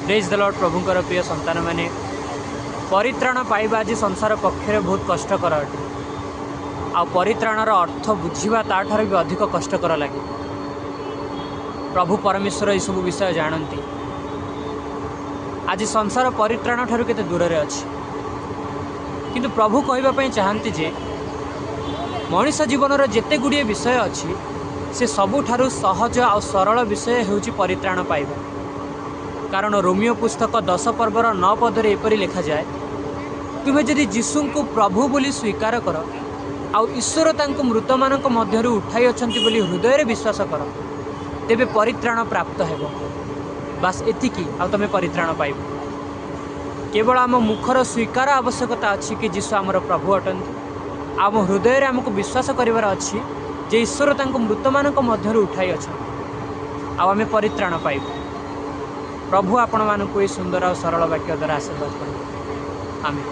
Praise the Lord प्रभुंकर प्रिय संतान मैंने परित्राण पाइबा आज संसार पक्षर बहुत कष्टकर अटे आ परित्राणर अर्थ बुझा ताठार भी अधिक कष्टकर लगे। प्रभु परमेश्वर ये सब विषय जानती। आज संसार परित्राण ठारू केते दूर रे अछि, किंतु प्रभु कहवाई चाहती जे मनीष जीवनर जेते गुड़िए विषय अच्छी से सबुठारु सहज आ सरल विषय होउछि परित्राण पाइबा। कारण रोमियो पुस्तक 10 पर्वर 9 पदरे एपरी लिखा जाए, तुमे यदि जीशु को प्रभु बोली स्वीकार कर आउ ईश्वर तांको मृत मानक मध्यरु उठाई अछंती बोली हृदय विश्वास कर, तेबे परित्राण प्राप्त हेबो। बास एतिकी आ तमे परित्राण पाइब। केवल आम मुखर स्वीकार आवश्यकता अच्छी कि जीशु आमर प्रभु अटंती। आम हृदय आमको विश्वास करिवार अच्छी जे ईश्वर तांको मृत मानक मध्यरु उठाई अछंती आउ आमे परित्राण पाइब। प्रभु आपण मानक ये सुंदर और सरल वाक्य द्वारा आशीर्वाद करें। आमेन।